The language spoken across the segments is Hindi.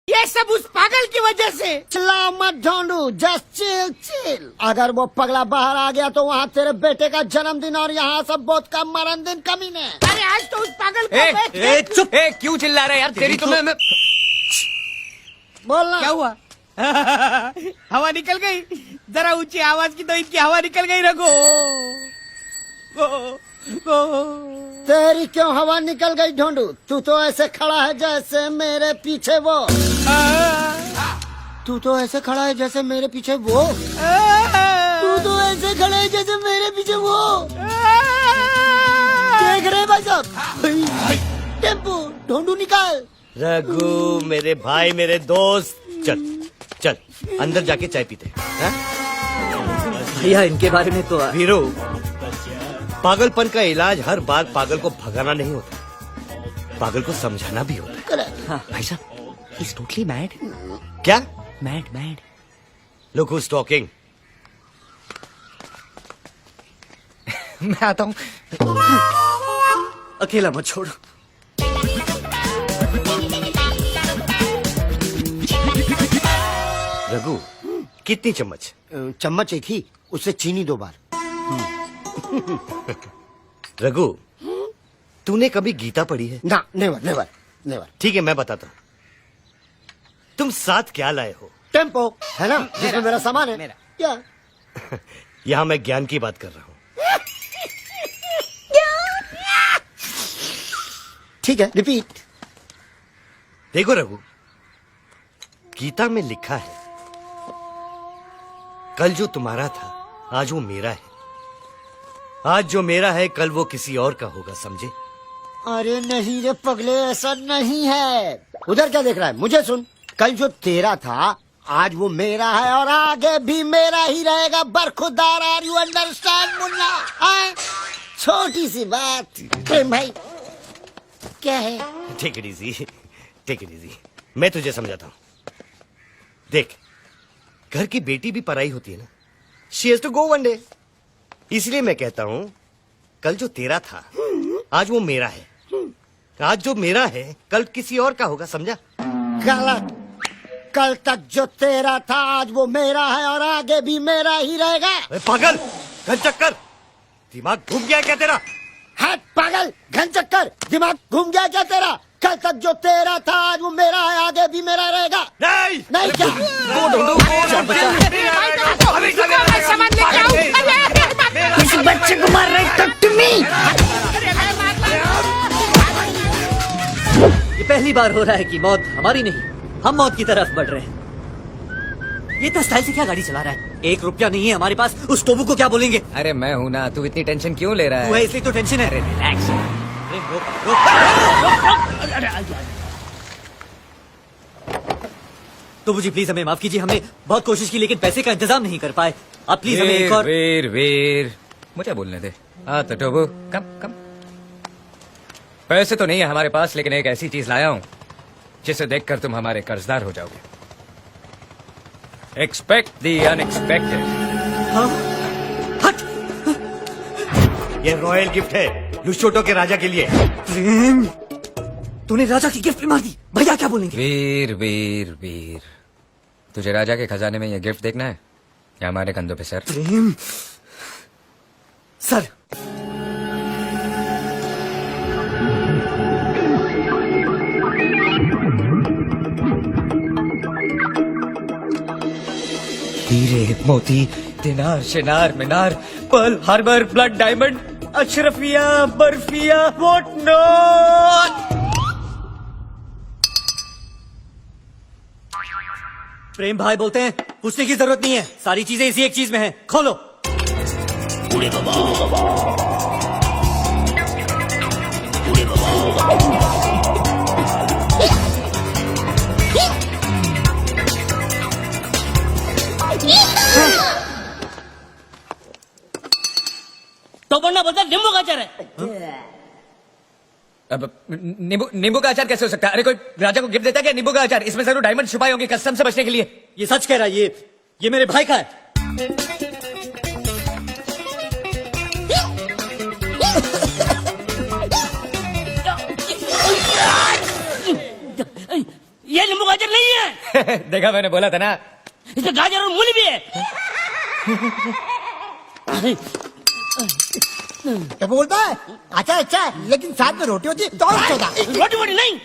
ये सब उस पागल की वजह से। चिल्ला मत ढूंढू, जस्ट चिल चिल। अगर वो पगला बाहर आ गया तो वहाँ तेरे बेटे का जन्मदिन और यहाँ सब बहुत का मरण दिन कमीने। अरे आज तो उस पागल को चुप। क्यों चिल्ला रहे यार? तेरी तो मैं बोलना। क्या हुआ? हवा निकल गई। जरा ऊंची आवाज की तो इनकी हवा निकल गई। रखो तेरी क्यों हवा निकल गई ढूंढू? तू तो ऐसे खड़ा है जैसे मेरे पीछे वो। तू तो ऐसे खड़ा है जैसे मेरे पीछे वो। तू तो ऐसे खड़ा है जैसे मेरे पीछे वो। देख रहे भाई साहब? टेम्पो ढूंढू निकाल। रघु मेरे भाई मेरे दोस्त, चल चल अंदर जाके चाय पीते हैं। भैया इनके बारे में तो वीरू, पागलपन का इलाज हर बार पागल को भगाना नहीं होता, पागल को समझाना भी होता है। भाई साहब, ही इज टोटली मैड। क्या? Mad. Look who is talking. मैं आता हूँ। अकेला मत छोड़ो। रघु, कितनी चम्मच? चम्मच एक ही, उससे चीनी 2 बार। रघु, तूने कभी गीता पढ़ी है? ना, नेवर। ठीक है, मैं बताता हूँ। तुम साथ क्या लाए हो? टेम्पो है ना, जिसमें मेरा सामान है। मेरा। क्या? यहाँ मैं ज्ञान की बात कर रहा हूँ। ठीक है, रिपीट। देखो रघु, गीता में लिखा है, कल जो तुम्हारा था आज वो मेरा है, आज जो मेरा है कल वो किसी और का होगा, समझे? अरे नहीं रे पगले, ऐसा नहीं है। उधर क्या देख रहा है? मुझे सुन। कल जो तेरा था आज वो मेरा है और आगे भी मेरा ही रहेगा। बरखुरदार, आर यू अंडरस्टैंड मुन्ना? छोटी सी बात। प्रेम भाई क्या है? Take it easy. मैं तुझे समझाता हूँ। देख, घर की बेटी भी पराई होती है ना। She has to go one day. इसलिए मैं कहता हूँ, कल जो तेरा था आज वो मेरा है, आज जो मेरा है कल किसी और का होगा, समझा? गलत। कल तक जो तेरा था आज वो मेरा है और आगे भी मेरा ही रहेगा। अरे पागल, घन चक्कर, दिमाग घूम गया क्या तेरा? है पागल, घन चक्कर, दिमाग घूम गया क्या तेरा? कल तक जो तेरा था आज वो मेरा है, आगे भी मेरा रहेगा। नहीं क्या? इस बच्चे को मार रहे ये पहली बार हो रहा है कि मौत हमारी नहीं, हम मौत की तरफ बढ़ रहे हैं। ये तो स्टाइल से क्या गाड़ी चला रहा है? 1 रुपया नहीं है हमारे पास, उस टोबू को क्या बोलेंगे? अरे मैं हूं ना, तू इतनी टेंशन क्यों ले रहा तू है है? इसलिए तो टेंशन है। रिलैक्स। तो मुझे प्लीज हमें माफ कीजिए, हमने बहुत कोशिश की लेकिन पैसे का इंतजाम नहीं कर पाए। आप प्लीज हमें एक और। वीर मुझे बोलने दे। हाँ तो टोबू, कम। पैसे तो नहीं है हमारे पास, लेकिन एक ऐसी चीज लाया हूं जिसे देखकर तुम हमारे कर्जदार हो जाओगे। Expect the unexpected. हाँ? हट। ये रॉयल गिफ्ट है लुशोटो के राजा के लिए। प्रेम, तूने राजा की गिफ्ट मार दी। भैया क्या बोलेंगे? वीर तुझे राजा के खजाने में ये गिफ्ट देखना है या हमारे कंधों पे सर? प्रेम सर। हीरे मोती दिनार शिनार मीनार पर्ल हार्बर ब्लड डायमंड अशरफिया बर्फिया व्हाट नॉट। प्रेम भाई बोलते हैं पूछने की जरूरत नहीं है, सारी चीजें इसी एक चीज में है। खोलो। तो बनना बोलता नींबू का अचार है। अब नींबू का अचार कैसे हो सकता है? अरे कोई राजा को गिफ्ट देता है क्या नींबू का अचार? इसमें जरूर डायमंड छुपाए होंगे कस्टम से बचने के लिए। ये सच कह रहा है, ये मेरे भाई का है। ये नींबू का अचार नहीं है। देखा, मैंने बोला था ना। इसमें गाजर और मूली भी है। तो बोलता है अच्छा अच्छा, लेकिन साथ में रोटी होती है तो और अच्छा होता। रोटी बोटी नहीं,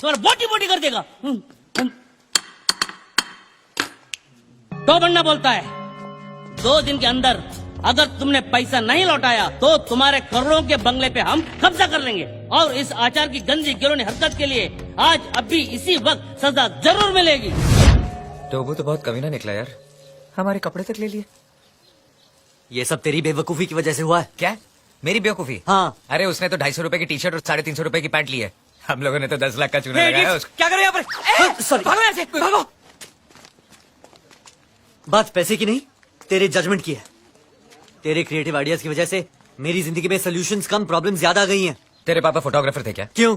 तुम्हारा बोटी बोटी कर देगा। तो बनना बोलता है 2 दिन के अंदर अगर तुमने पैसा नहीं लौटाया तो तुम्हारे करोड़ों के बंगले पे हम कब्जा कर लेंगे, और इस आचार की गंदी गिरोनी हरकत के लिए आज अभी इसी वक्त सजा जरूर मिलेगी। तो वो तो बहुत कमीना निकला यार, हमारे कपड़े तक ले लिए। ये सब तेरी बेवकूफी की वजह से हुआ है। क्या? मेरी बेवकूफी? हाँ। अरे उसने तो 250 रुपए की टी शर्ट और 350 रुपए की पैंट ली है। हम लोगों ने तो 10 लाख का चूना लगाया उसको। क्या करो यहाँ पर? सॉरी, भागो यहाँ से, भागो। बात पैसे की नहीं, तेरे जजमेंट की है। तेरे क्रिएटिव आइडियाज की वजह से मेरी जिंदगी में सॉल्यूशंस कम, प्रॉब्लम ज्यादा आ गई हैं। तेरे पापा फोटोग्राफर थे क्या? क्यों?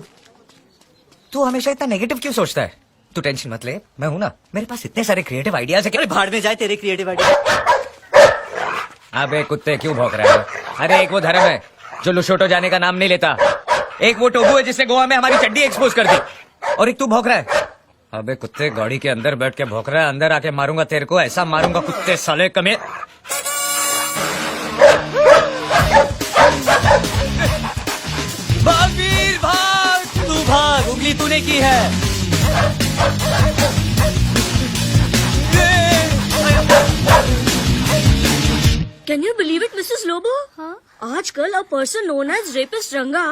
तू हमेशा इतना नेगेटिव क्यों सोचता है? तू टेंशन मत ले, मैं हूं ना, मेरे पास इतने सारे क्रिएटिव आइडियाज है। अरे भाड़ में जाए तेरे क्रिएटिव आइडिया। अबे कुत्ते क्यों भौंक रहा है? अरे एक वो धर्म है जो लुशोटो जाने का नाम नहीं लेता, एक वो टोबू है जिसने गोवा में हमारी चड्डी एक्सपोज कर दी, और एक तू भौंक रहा है। अबे कुत्ते, गाड़ी के अंदर बैठ के भौंक रहा है, अंदर आके मारूंगा तेरे को, ऐसा मारूंगा कुत्ते साले कमे। भाग वीर भाग, तू भाग, उंगली तूने की है। Can you believe it, Mrs. Lobo? आजकल a person known as rapist रंगा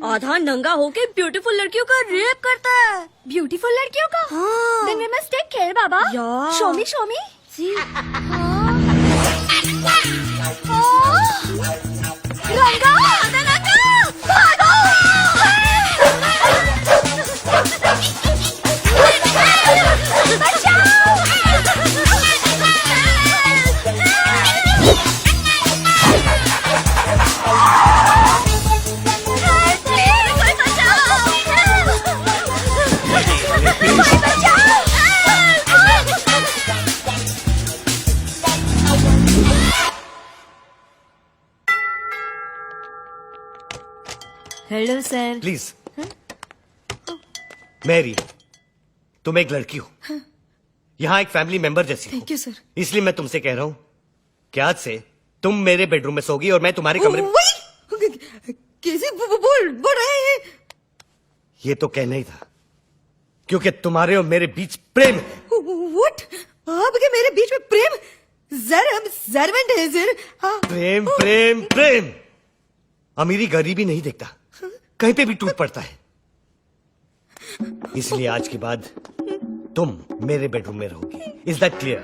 आधा नंगा होके ब्यूटीफुल लड़कियों का रेप करता है। ब्यूटीफुल लड़कियों का? हाँ। Then we must take care, Baba. Yeah. Show me, show me. See? रंगा, रंगा, भागो! Hello sir. प्लीज। मैरी, तुम एक लड़की हो, यहाँ एक फैमिली मेंबर जैसी हो। Thank you sir. इसलिए मैं तुमसे कह रहा हूँ कि आज से तुम मेरे बेडरूम में सोगी और मैं तुम्हारे कमरे में। कैसे बोल रहे हैं? ये तो कहना ही था, क्योंकि तुम्हारे और मेरे बीच प्रेम है। What? आपके मेरे बीच में प्रेम? सर हम सर्वेंट हैं सर। प्रेम प्रेम प्रेम। अमीरी गरीबी नहीं देखता, कहीं पे भी टूट पड़ता है। इसलिए आज के बाद तुम मेरे बेडरूम में रहोगी। Is that clear?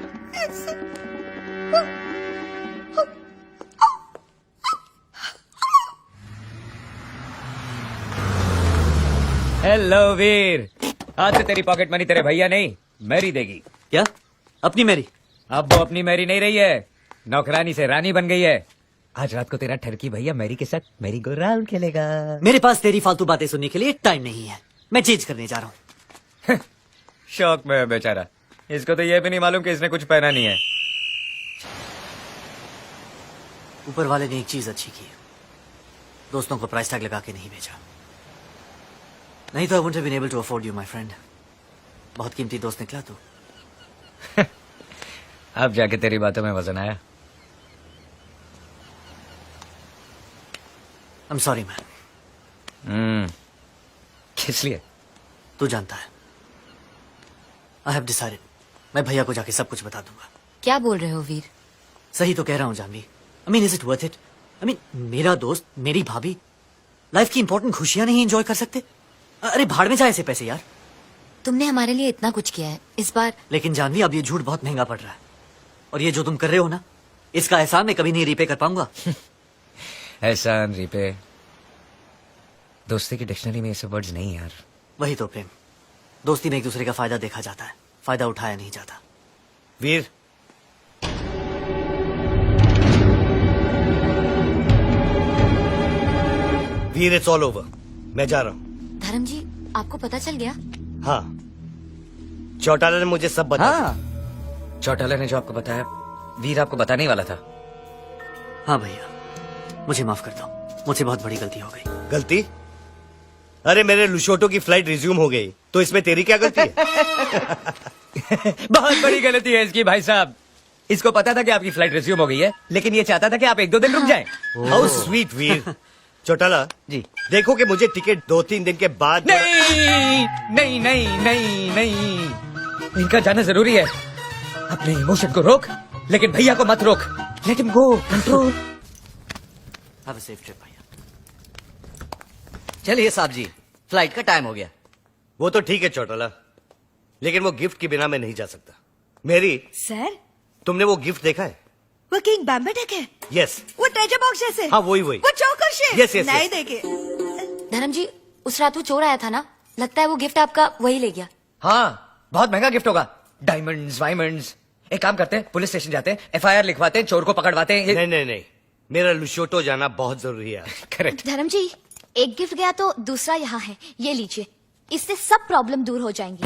हेलो वीर, आज से तेरी पॉकेट मनी तेरे भैया नहीं मैरी देगी। क्या? अपनी मेरी? अब वो अपनी मैरी नहीं रही है, नौकरानी से रानी बन गई है। आज रात को तेरा ठरकी भैया मैरी के साथ मैरी गो राउंड खेलेगा। मेरे पास तेरी फालतू बातें सुनने के लिए टाइम नहीं है, मैं चेंज करने जा रहा हूँ। शौक में है बेचारा, इसको तो ये भी नहीं मालूम कि इसने कुछ पहना नहीं है। ऊपर वाले ने एक चीज अच्छी की, दोस्तों को प्राइस टैग लगा के नहीं भेजा, नहीं तो I wouldn't have been able to afford you my friend. बहुत कीमती दोस्त निकला तू। अब जाके तेरी बातों में वजन आया। I am sorry man. किस लिए? तू जानता है, आई हैव डिसाइडेड, मैं भैया को जाके सब कुछ बता दूंगा। क्या बोल रहे हो वीर? सही तो कह रहा हूँ Jahnavi. I mean is it worth it? I mean मेरा दोस्त, मेरी भाभी लाइफ की इंपॉर्टेंट खुशियां नहीं एंजॉय कर सकते? अरे भाड़ में जाए ऐसे पैसे यार। तुमने हमारे लिए इतना कुछ किया है, इस बार। लेकिन जानवी अब ये झूठ बहुत महंगा पड़ रहा है, और ये जो तुम कर रहे हो ना, इसका एहसान मैं कभी नहीं रीपे कर पाऊंगा। एहसान, रीपे, दोस्ती की डिक्शनरी में ये सब वर्ड्स नहीं यार। वही तो प्रेम, दोस्ती में एक दूसरे का फायदा देखा जाता है, फायदा उठाया नहीं जाता। वीर, वीर इट्स ऑल ओवर, मैं जा रहा हूँ। धर्म जी, आपको पता चल गया? हाँ, चौटाला ने मुझे सब बताया। हाँ, चौटाला ने जो आपको बताया वीर आपको बताने ही वाला था। हाँ भैया, मुझे माफ कर दो, मुझसे बहुत बड़ी गलती हो गई। गलती? अरे मेरे लुशोटो की फ्लाइट रिज्यूम हो गई, तो इसमें तेरी क्या गलती है? बहुत बड़ी गलती है इसकी भाई साहब। इसको पता था कि आपकी फ्लाइट रिज्यूम हो गई है, लेकिन ये चाहता था कि आप 1-2 दिन रुक जाएं। हाउ स्वीट वीर। चौटाला जी। देखो कि मुझे टिकट 2-3 दिन के बाद नहीं नहीं नहीं नहीं नहीं, इनका जाना जरूरी है। अपने इमोशन को रोक, लेकिन भैया को मत रोक। Let him go, control. Have a safe trip भैया। चलिए साहब जी, फ्लाइट का टाइम हो गया। वो तो ठीक है चौटाला, लेकिन वो गिफ्ट के बिना मैं नहीं जा सकता। मेरी, सर, तुमने वो गिफ्ट देखा है? वो किंग बैम्बेटक है? यस। वो ट्रेजर बॉक्स जैसे? हाँ वही वही। वो चौकर शेप? Yes, yes, नहीं yes. देखे। धर्म जी, उस रात वो चोर आया था ना, लगता है वो गिफ्ट आपका वही ले गया। हाँ, बहुत महंगा गिफ्ट होगा। डायमंड्स, वायमंड्स। एक काम करते हैं, पुलिस स्टेशन जाते हैं, FIR लिखवाते हैं, चोर को पकड़वाते हैं। नहीं नहीं नहीं, मेरा लुशोटो जाना बहुत जरूरी है। करेक्ट। धर्म जी, एक गिफ्ट गया तो दूसरा यहाँ है, ये लीजिए। इससे सब प्रॉब्लम दूर हो जाएंगी।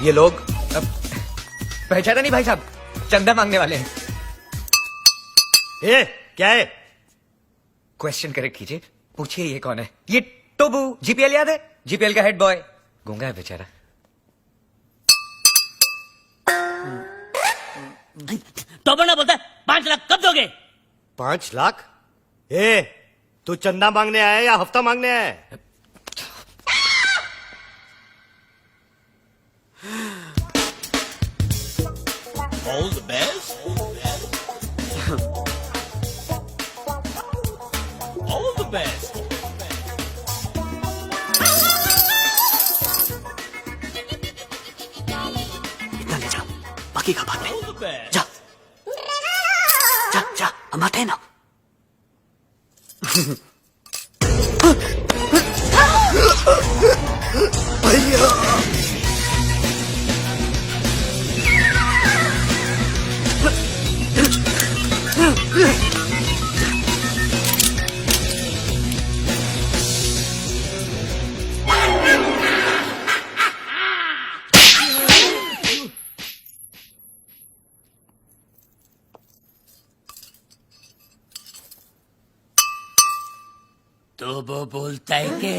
ये लोग पहचाना नहीं भाई साहब, चंदा मांगने वाले हैं। क्या है? क्वेश्चन करेक्ट कीजिए, पूछिए ये कौन है। ये टोबू, GPL याद है? GPL का हेड बॉय। गूंगा है बेचारा। तो बनना बोलता है 5 लाख कब दोगे? 5 लाख? तू चंदा मांगने आया या हफ्ता मांगने आया है? All the best. All the best. इतना ले जा, बाकी का बाद में। All the best. जा जा जा, हम आते हैं ना। तो वो बोलता है कि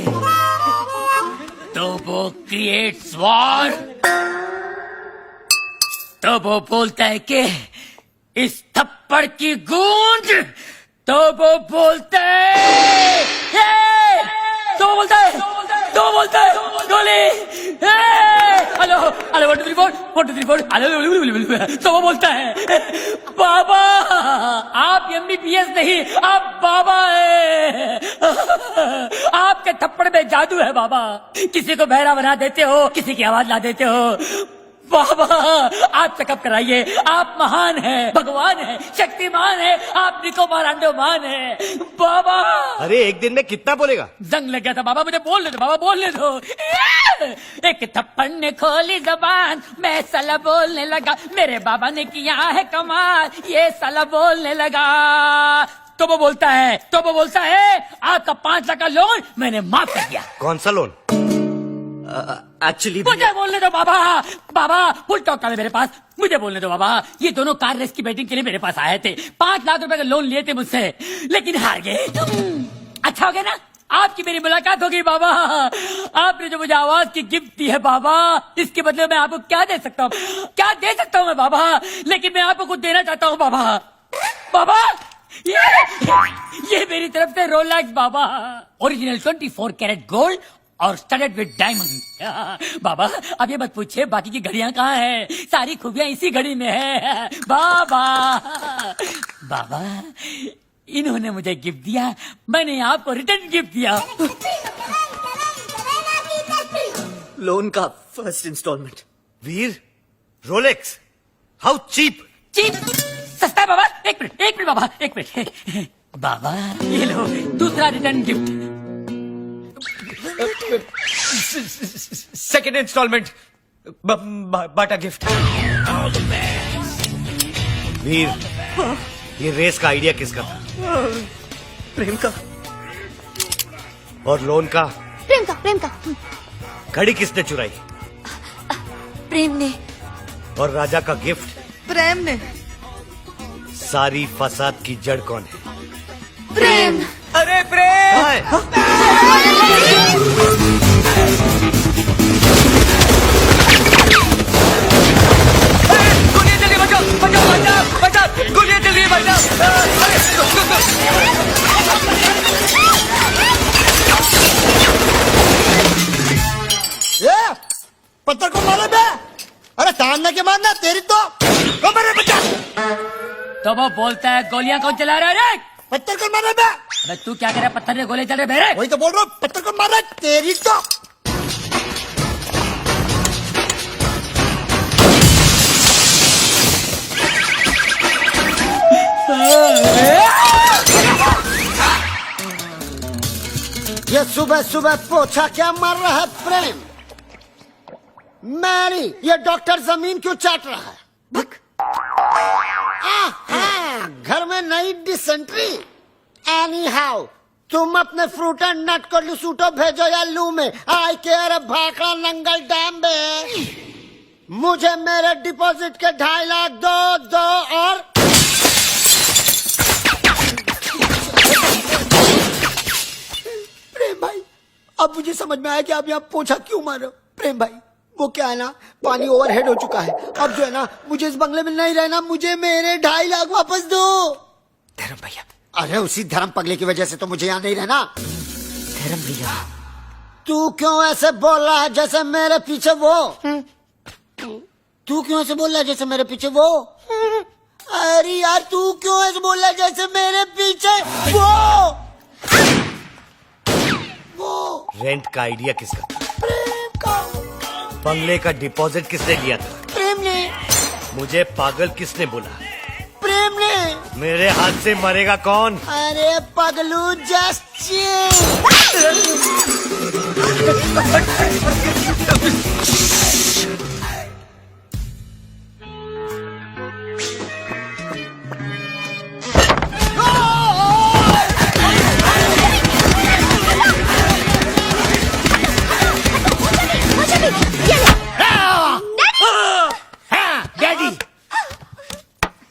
तो वो क्रिएट्स वॉर। तो वो बोलता है कि इस थप्पड़ की गूंज। तो वो बोलता है तो बोलता है तो बोलता है गोली। Hello hello 1 2 3 4 1 2 3 4 hello. तो वो बोलता है बाबा, आप MBBS नहीं, आप बाबा है। आपके थप्पड़ में जादू है बाबा। किसी को बहरा बना देते हो, किसी की आवाज ला देते हो। बाबा आप चेकअप कराइए, आप महान हैं, भगवान हैं, शक्तिमान हैं, आप निकोबार अंडोमान हैं बाबा। अरे एक दिन में कितना बोलेगा? जंग लग गया था बाबा, मुझे बोलने दो बाबा, बोलने दो। एक थप्पड़ ने खोली जबान, मैं साला बोलने लगा, मेरे बाबा ने किया है कमाल, ये साला बोलने लगा। तो वो बोलता है आपका 5 लाख का लोन मैंने माफ कर दिया। कौन सा लोन? एक्चुअली मुझे बोलने दो बाबा। बाबा फुल टॉक है मेरे पास, मुझे बोलने दो बाबा। ये दोनों कार रेस की बैटिंग के लिए मेरे पास आए थे, 5 लाख रुपए का लोन लिए थे मुझसे, लेकिन हार गए। अच्छा हो गया ना, आपकी मेरी मुलाकात हो गई बाबा। आपने जो मुझे आवाज की गिफ्ट दी है बाबा, इसके बदले मैं आपको क्या दे सकता हूँ, क्या दे सकता हूँ मैं बाबा। लेकिन मैं आपको कुछ देना चाहता हूँ बाबा। बाबा ये मेरी तरफ से रोलेक्स बाबा, ओरिजिनल 24 कैरेट गोल्ड और स्टडेड विद डायमंड। बाबा अब ये मत पूछिए बाकी की घड़ियां कहाँ हैं, सारी खूबियां इसी घड़ी में है बाबा। बाबा इन्होंने मुझे गिफ्ट दिया, मैंने आपको रिटर्न गिफ्ट दिया। लोन का first installment. Veer, Rolex, how cheap. Cheap सस्ता है बाबा। एक मिनट बाबा, एक मिनट। बाबा ये लो दूसरा रिटर्न गिफ्ट। सेकेंड इंस्टॉलमेंट, बाटा गिफ्ट। वीर, ये रेस का आइडिया किसका था? प्रेम का। और लोन का? प्रेम का। घड़ी किसने चुराई? प्रेम ने। और राजा का गिफ्ट। प्रेम ने। सारी फसाद की जड़ कौन है? प्रेम। अरे प्रेम! गोलियां चल रही, बचाओ बचाओ बचाओ बचाओ, गोलियां चल रही है, बचाओ! ए, पत्थर को मारो बे। अरे तानने के मारना तेरी तो मेरे बच्चा। तो वो बोलता है गोलियां कौन चला रहा है रे? पत्थर को मारो बे। अबे तू क्या करे, पत्थर में गोले चल रहे बेरे? वही तो बोल रहा हूँ, पत्थर को मार रहा है, तेरी तो। ये सुबह सुबह पोछा क्या मार रहा है प्रेम? मैरी, ये डॉक्टर जमीन क्यों चाट रहा है? घर में नई डिसेंट्री। एनी हाउ, तुम अपने फ्रूट एंड नट को लुसूटो भेजो या लू में। आई केयर भाखड़ा नंगल डैम में। मुझे मेरे डिपॉजिट के 2.5 लाख दो और प्रेम भाई, अब मुझे समझ में आया कि आप यहाँ पोछा क्यों मारो। प्रेम भाई, वो क्या है ना, पानी ओवरहेड हो चुका है। अब जो है ना, मुझे इस बंगले में नहीं रहना, मुझे मेरे 2.5 लाख वापस दो। धर्म भैया, अरे उसी धर्म पगले की वजह से तो मुझे यहाँ नहीं रहना। धर्म भैया, तू क्यों ऐसे बोल रहा है जैसे मेरे पीछे वो? तू क्यों ऐसे बोल रहा है जैसे मेरे पीछे वो? अरे यार, तू क्यों ऐसे बोल रहा है जैसे मेरे पीछे वो? रेंट का आइडिया किसका था? प्रेम का। बंगले का डिपॉजिट किसने लिया था? प्रेम ने। मुझे पागल किसने बोला? प्रेम ने। मेरे हाथ से मरेगा कौन? अरे पगलू, जस्ट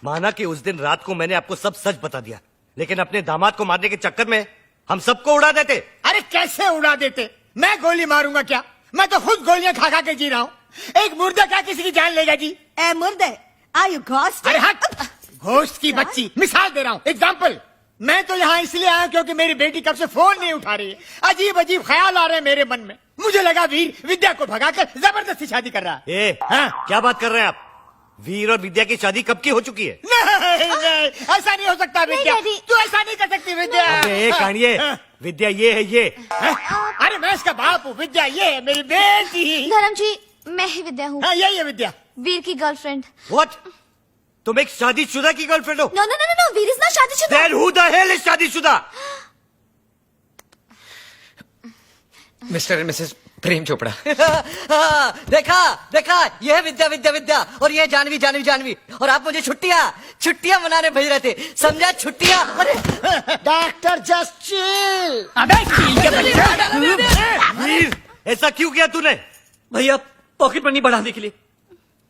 माना कि उस दिन रात को मैंने आपको सब सच बता दिया, लेकिन अपने दामाद को मारने के चक्कर में हम सबको उड़ा देते। अरे कैसे उड़ा देते? मैं गोली मारूंगा क्या? मैं तो खुद गोलियां खा खा के जी रहा हूँ। एक मुर्दा क्या किसी की जान लेगा जी? ए मुर्दे, आर यू घोस्ट? अरे हट, घोस्ट की बच्ची। मिसाल दे रहा हूँ, एग्जाम्पल। मैं तो यहाँ इसलिए आया क्योंकि मेरी बेटी कब से फोन नहीं उठा रही है। अजीब अजीब ख्याल आ रहे हैं मेरे मन में। मुझे लगा वीर विद्या को भगाकर जबरदस्ती शादी कर रहा है। हाँ? क्या बात कर रहे हैं आप? वीर और विद्या की शादी कब की हो चुकी है? नहीं, ऐसा नहीं हो सकता विद्या। तू ऐसा नहीं कर सकती विद्या। अबे कानिए, विद्या ये है ये। अरे मैं इसका बाप हूँ, विद्या ये है मेरी बेटी। धर्म जी, मैं ही विद्या हूँ, यही है विद्या। वीर की गर्लफ्रेंड। What? तुम एक शादीशुदा की गर्लफ्रेंड हो? No no no no, Veer is not शादीशुदा। Then who the hell is शादीशुदा? Mr and Mrs Prem Chopra. देखा देखा, ये है विद्या विद्या विद्या, और ये है जानवी जानवी जानवी, और आप मुझे छुट्टियां मनाने भेज रहे थे, समझा? छुट्टियां। अरे डॉक्टर जस्ट चिल। वीर, ऐसा क्यों किया तूने? भैया, पॉकेट मनी बढ़ाने के लिए।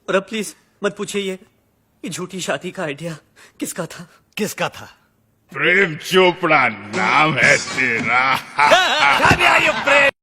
और अब प्लीज मत पूछिए ये झूठी शादी का आइडिया किसका था? किसका था? प्रेम चोपड़ा नाम है तेरा। प्रेम